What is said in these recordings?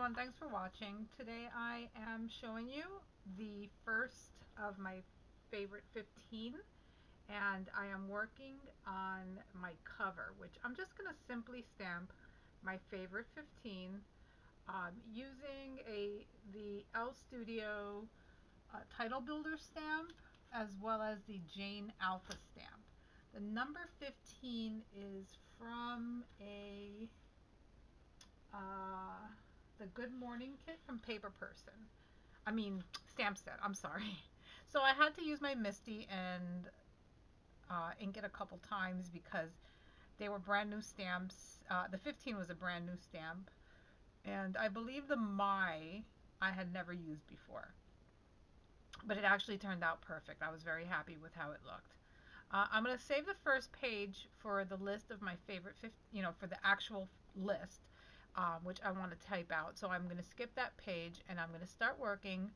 everyone, thanks for watching. Today I am showing you the first of my favorite 15, and I am working on my cover, which I'm just going to simply stamp my favorite 15 using the L Studio Title Builder stamp as well as the Jane Alpha stamp. The number 15 is from uh, the Good Morning Kit from Paper Person. I mean, Stamp Set, I'm sorry. So I had to use my Misty and ink it a couple times because they were brand new stamps. The 15 was a brand new stamp. And I believe the My I had never used before. But it actually turned out perfect. I was very happy with how it looked. I'm going to save the first page for the list of my favorite, for the actual list, which I want to type out. So I'm going to skip that page and I'm going to start working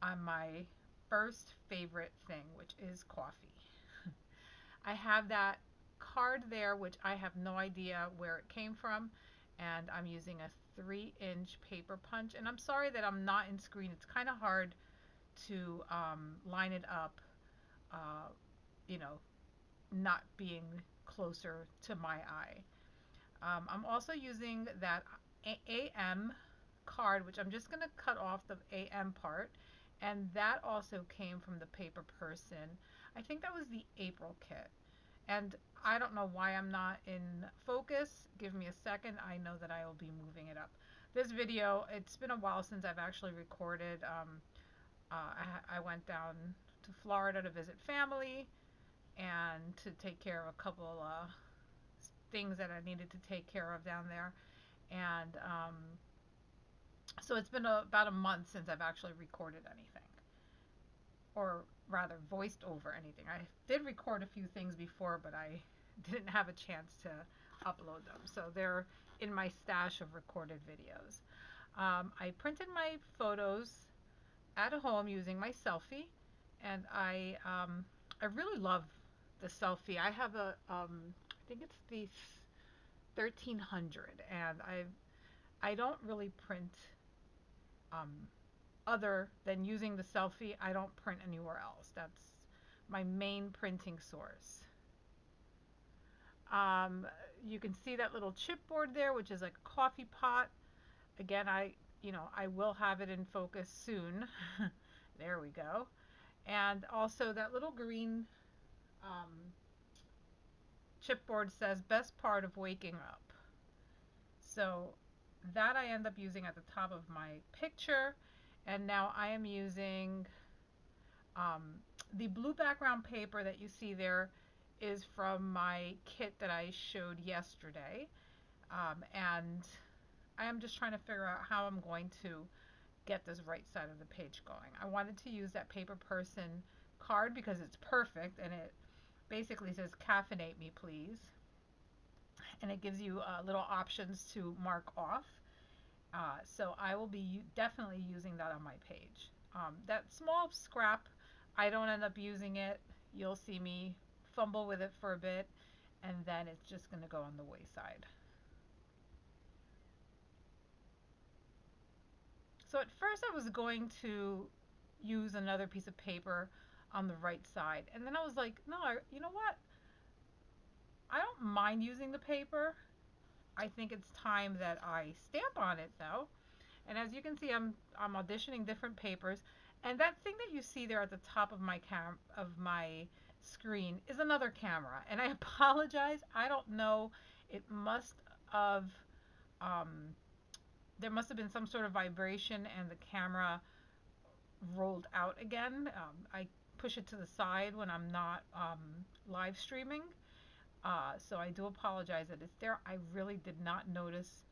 on my first favorite thing, which is coffee. I have that card there, which I have no idea where it came from, and I'm using a 3-inch paper punch. And I'm sorry that I'm not in screen. It's kind of hard to line it up, uh, you know, not being closer to my eye. I'm also using that AM card, which I'm just going to cut off the AM part, and that also came from the Paper Person. I think that was the April kit. And I don't know why I'm not in focus. Give me a second. I know that I will be moving it up. This video, it's been a while since I've actually recorded. I went down to Florida to visit family and to take care of a couple things that I needed to take care of down there. And so it's been about a month since I've actually recorded anything, or rather voiced over anything. I did record a few things before, but I didn't have a chance to upload them. So they're in my stash of recorded videos. I printed my photos at home using my Selfie, and I really love the Selfie. I have I think it's the 1300, and I don't really print um, other than using the Selfie. I don't print anywhere else. That's my main printing source. Um, you can see that little chipboard there, which is like a coffee pot. Again, I will have it in focus soon. There we go. And also that little green um, chipboard says best part of waking up. So that I end up using at the top of my picture. And now I am using um, the blue background paper that you see there is from my kit that I showed yesterday. And I am just trying to figure out how I'm going to get this right side of the page going. I wanted to use that Paper Person card because it's perfect, and it basically says caffeinate me please, and it gives you little options to mark off. So I will be definitely using that on my page. That small scrap, I don't end up using it. You'll see me fumble with it for a bit, and then it's just going to go on the wayside. So at first I was going to use another piece of paper on the right side, and then I was like, no, you know what? I don't mind using the paper. I think it's time that I stamp on it though. And as you can see, I'm auditioning different papers, and that thing that you see there at the top of my screen is another camera. And I apologize. I don't know. It must have there must have been some sort of vibration, and the camera rolled out again. I push it to the side when I'm not live streaming. So I do apologize that it's there. I really did not notice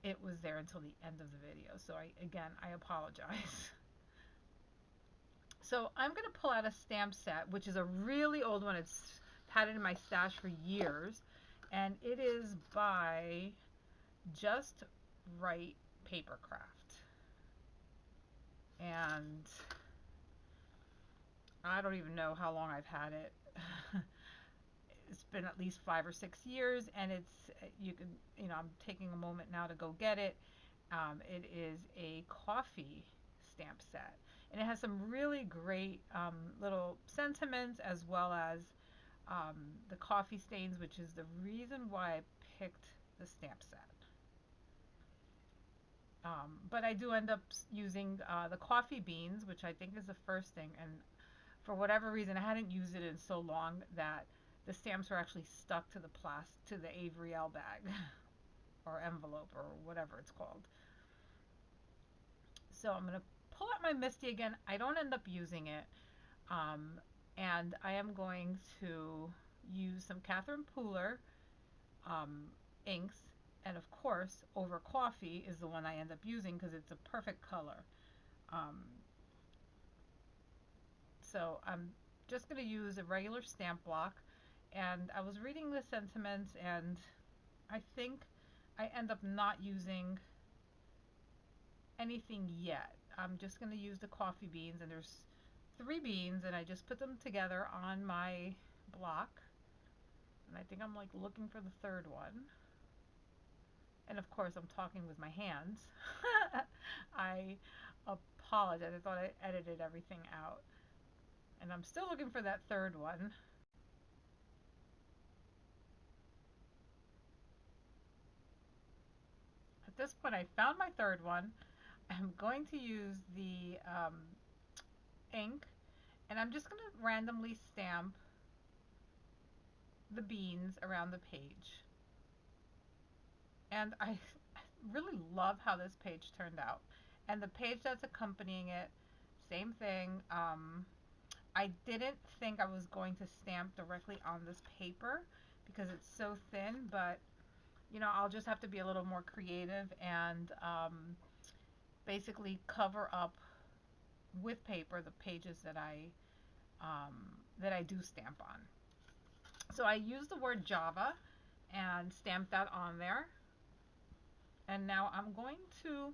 it was there until the end of the video. So again, I apologize. So I'm going to pull out a stamp set, which is a really old one. It's had it in my stash for years. And it is by Just Right Papercraft. And I don't even know how long I've had it. It's been at least 5 or 6 years, and it's I'm taking a moment now to go get it. It is a coffee stamp set, and it has some really great little sentiments as well as the coffee stains, which is the reason why I picked the stamp set. But I do end up using the coffee beans, which I think is the first thing, and for whatever reason, I hadn't used it in so long that the stamps were actually stuck to the to the Avery L bag or envelope or whatever it's called. So I'm gonna pull out my Misty again. I don't end up using it, um, and I am going to use some Catherine Pooler um, inks, and of course, Over Coffee is the one I end up using because it's a perfect color. Um, so I'm just going to use a regular stamp block, and I was reading the sentiments, and I think I end up not using anything yet. I'm just going to use the coffee beans, and there's 3 beans, and I just put them together on my block, and I think I'm like looking for the third one. And of course, I'm talking with my hands. I apologize. I thought I edited everything out. And I'm still looking for that third one. At this point, I found my third one. I'm going to use the ink, and I'm just going to randomly stamp the beans around the page. And I really love how this page turned out. And the page that's accompanying it, same thing. I didn't think I was going to stamp directly on this paper because it's so thin, but I'll just have to be a little more creative and basically cover up with paper the pages that I do stamp on. So I use the word Java and stamp that on there. And now I'm going to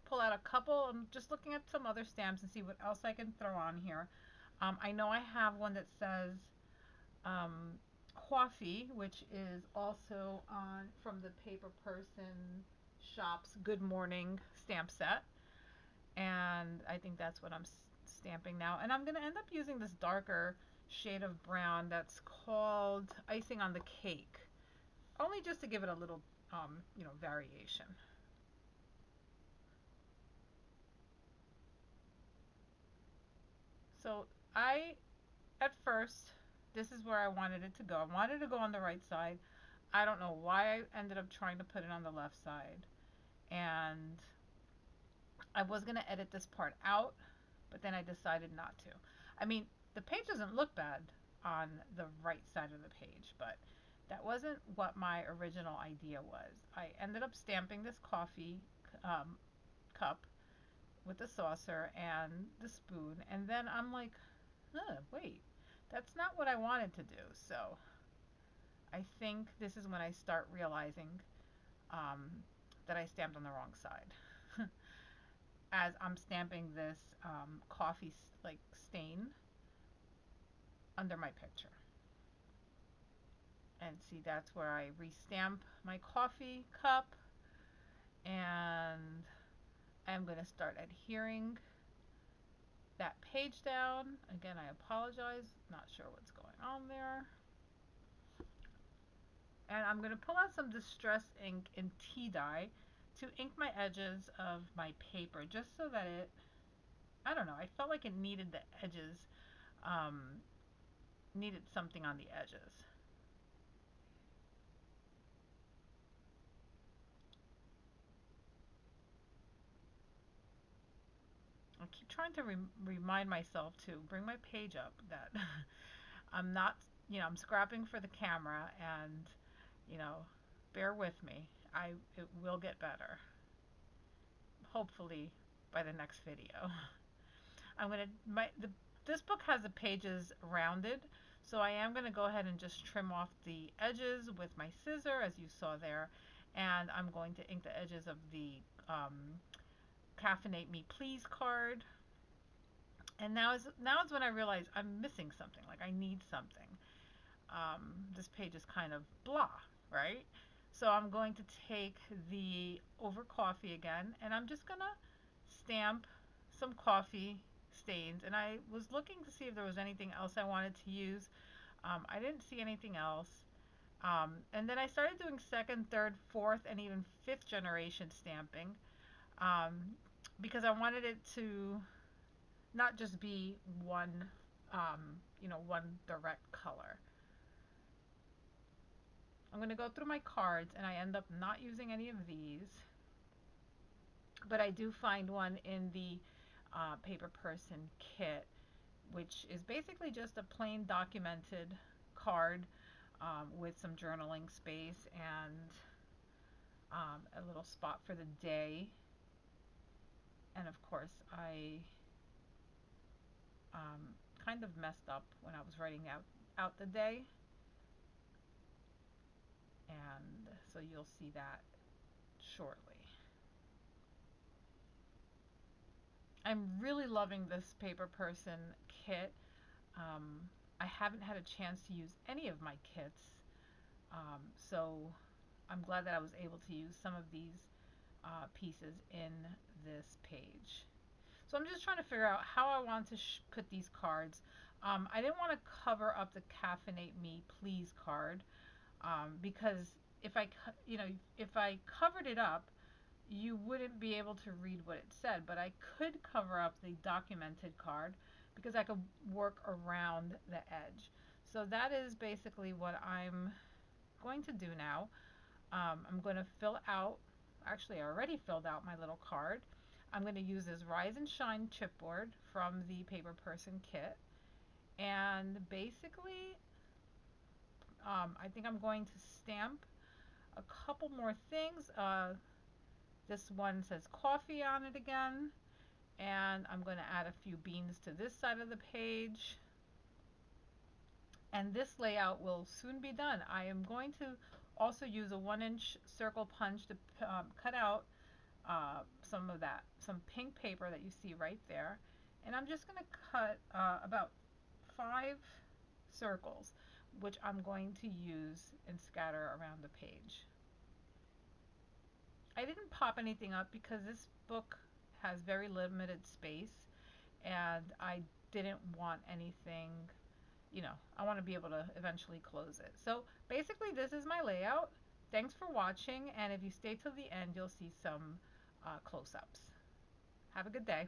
pull out a couple. I'm just looking at some other stamps and see what else I can throw on here. I know I have one that says um, coffee, which is also on from the Paper Person Shop's Good Morning stamp set, and I think that's what I'm stamping now. And I'm going to end up using this darker shade of brown that's called Icing on the Cake, only just to give it a little, variation. So I, at first, this is where I wanted it to go. I wanted to go on the right side. I don't know why I ended up trying to put it on the left side. And I was going to edit this part out, but then I decided not to. I mean, the page doesn't look bad on the right side of the page, but that wasn't what my original idea was. I ended up stamping this coffee cup with the saucer and the spoon, and then I'm like, wait, that's not what I wanted to do. So I think this is when I start realizing um, that I stamped on the wrong side. As I'm stamping this coffee like stain under my picture. And see, that's where I restamp my coffee cup, and I'm going to start adhering that page down. Again, I apologize, not sure what's going on there. And I'm going to pull out some Distress ink and tea dye to ink my edges of my paper, just so that I don't know, I felt like it needed the edges, um, needed something on the edges. I keep trying to remind myself to bring my page up that I'm not, I'm scrapping for the camera, and, you know, bear with me. It will get better. Hopefully by the next video. I'm going to this book has the pages rounded, so I am going to go ahead and just trim off the edges with my scissor, as you saw there, and I'm going to ink the edges of the Caffeinate Me Please card. And now is when I realize I'm missing something. Like I need something. This page is kind of blah, right? So I'm going to take the over coffee again, and I'm just gonna stamp some coffee stains. And I was looking to see if there was anything else I wanted to use. I didn't see anything else. And then I started doing second, third, fourth, and even fifth generation stamping, um, because I wanted it to not just be one, one direct color. I'm going to go through my cards, and I end up not using any of these, but I do find one in the Paper Person kit, which is basically just a plain documented card with some journaling space and a little spot for the day. And of course, I kind of messed up when I was writing out the day, and so you'll see that shortly. I'm really loving this Paper Person kit. Um, I haven't had a chance to use any of my kits, so I'm glad that I was able to use some of these pieces in this page. So I'm just trying to figure out how I want to put these cards. I didn't want to cover up the Caffeinate Me Please card, because if if I covered it up, you wouldn't be able to read what it said. But I could cover up the documented card because I could work around the edge. So that is basically what I'm going to do now. I'm going to fill out, actually I already filled out my little card. I'm going to use this Rise and Shine chipboard from the Paper Person kit. And basically, I think I'm going to stamp a couple more things. This one says coffee on it again. And I'm going to add a few beans to this side of the page. And this layout will soon be done. I am going to also use a 1-inch circle punch to cut out some pink paper that you see right there. And I'm just going to cut about 5 circles, which I'm going to use and scatter around the page. I didn't pop anything up because this book has very limited space, and I didn't want anything, I want to be able to eventually close it. So basically this is my layout. Thanks for watching, and if you stay till the end, you'll see some close-ups. Have a good day.